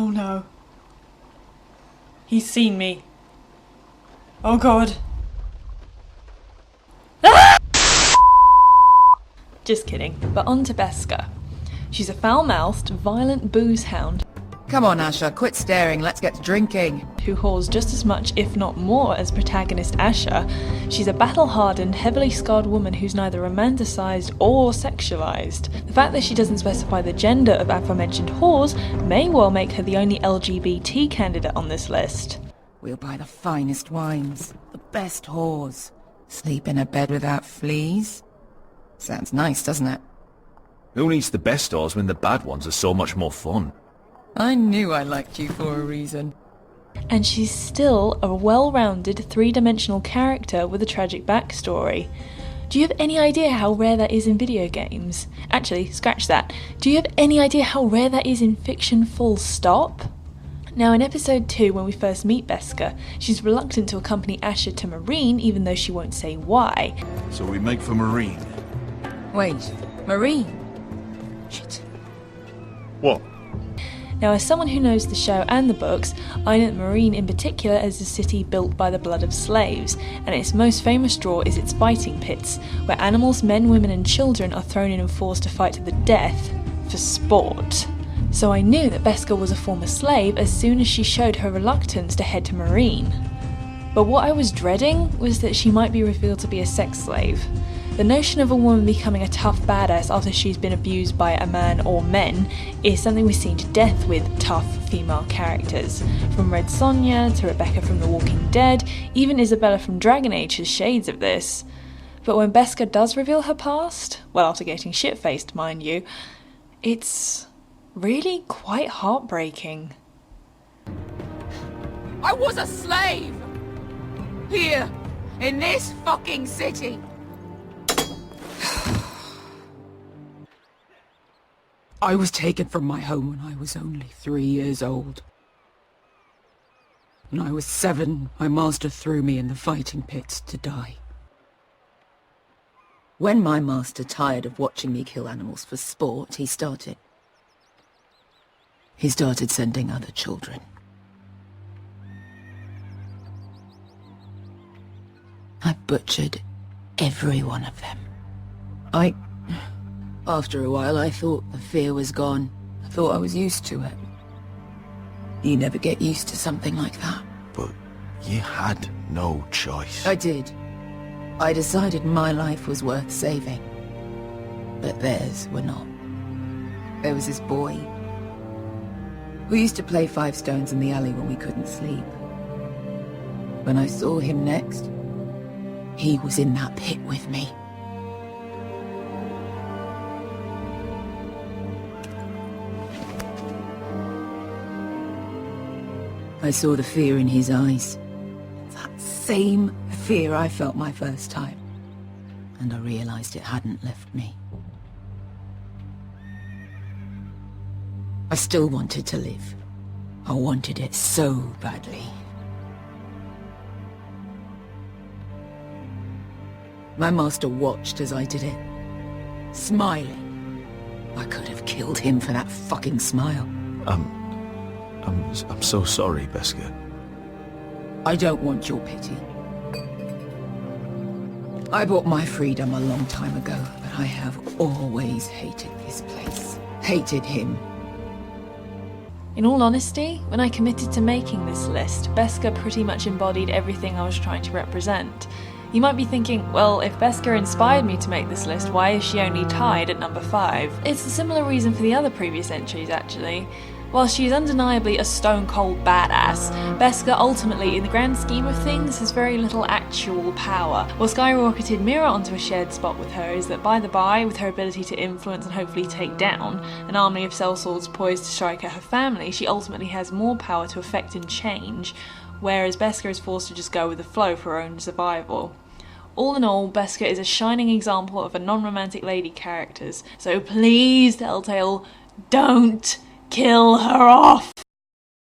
Oh no. He's seen me. Oh god. Ah! Just kidding. But on to Beskha. She's a foul-mouthed, violent booze hound Come on, Asha, quit staring, let's get to drinking. who whores just as much, if not more, as protagonist Asha. She's a battle-hardened, heavily scarred woman who's neither romanticised or sexualised. The fact that she doesn't specify the gender of aforementioned whores may well make her the only LGBT candidate on this list. We'll buy the finest wines, the best whores. Sleep in a bed without fleas. Sounds nice, doesn't it? Who needs the best whores when the bad ones are so much more fun? I knew I liked you for a reason. And she's still a well-rounded, three-dimensional character with a tragic backstory. Do you have any idea how rare that is in video games? Actually, scratch that. Do you have any idea how rare that is in fiction full stop? Now in episode 2, when we first meet Beskha, she's reluctant to accompany Asha to Marine even though she won't say why. So we make for Marine. Wait, Marie? Shit. What? Now as someone who knows the show and the books, I know that Marine in particular is a city built by the blood of slaves, and its most famous draw is its fighting pits, where animals, men, women and children are thrown in and forced to fight to the death for sport. So I knew that Beskha was a former slave as soon as she showed her reluctance to head to Marine. But what I was dreading was that she might be revealed to be a sex slave. The notion of a woman becoming a tough badass after she's been abused by a man or men is something we've seen to death with tough female characters. From Red Sonja to Rebecca from The Walking Dead, even Isabella from Dragon Age has shades of this. But when Beskha does reveal her past, well after getting shit-faced mind you, it's really quite heartbreaking. I was a slave! Here, in this fucking city! I was taken from my home when I was only 3 years old. When I was 7, my master threw me in the fighting pits to die. When my master tired of watching me kill animals for sport, he started sending other children. I butchered every one of them. After a while, I thought the fear was gone. I thought I was used to it. You never get used to something like that. But you had no choice. I did. I decided my life was worth saving. But theirs were not. There was this boy. We used to play 5 stones in the alley when we couldn't sleep. When I saw him next, he was in that pit with me. I saw the fear in his eyes. That same fear I felt my first time. And I realized it hadn't left me. I still wanted to live. I wanted it so badly. My master watched as I did it, smiling. I could have killed him for that fucking smile. I'm so sorry, Beskha. I don't want your pity. I bought my freedom a long time ago, but I have always hated this place. Hated him. In all honesty, when I committed to making this list, Beskha pretty much embodied everything I was trying to represent. You might be thinking, well, if Beskha inspired me to make this list, why is she only tied at number 5? It's a similar reason for the other previous entries, actually. While she is undeniably a stone-cold badass, Beskha ultimately, in the grand scheme of things, has very little actual power. What skyrocketed Mira onto a shared spot with her is that by the by, with her ability to influence and hopefully take down an army of sellswords poised to strike at her family, she ultimately has more power to affect and change, whereas Beskha is forced to just go with the flow for her own survival. All in all, Beskha is a shining example of a non-romantic lady characters, so please, Telltale, don't kill her off!